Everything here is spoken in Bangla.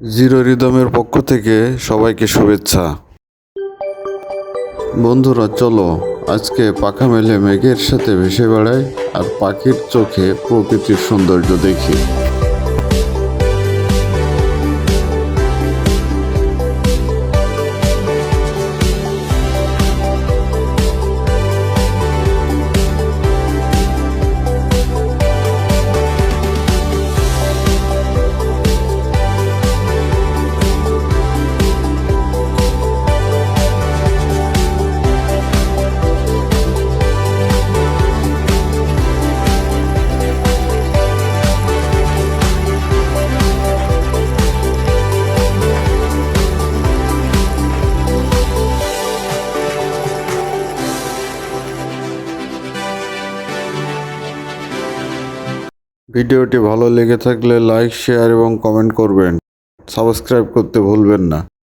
জিরো রিদমের পক্ষ থেকে সবাইকে শুভেচ্ছা। বন্ধুরা চলো আজকে পাখা মেলে মেঘের সাথে ভেসে বেড়াই আর পাখির চোখে প্রকৃতির সৌন্দর্য দেখি। ভিডিওটি ভালো লেগে থাকলে লাইক, শেয়ার এবং কমেন্ট করবেন। সাবস্ক্রাইব করতে ভুলবেন না।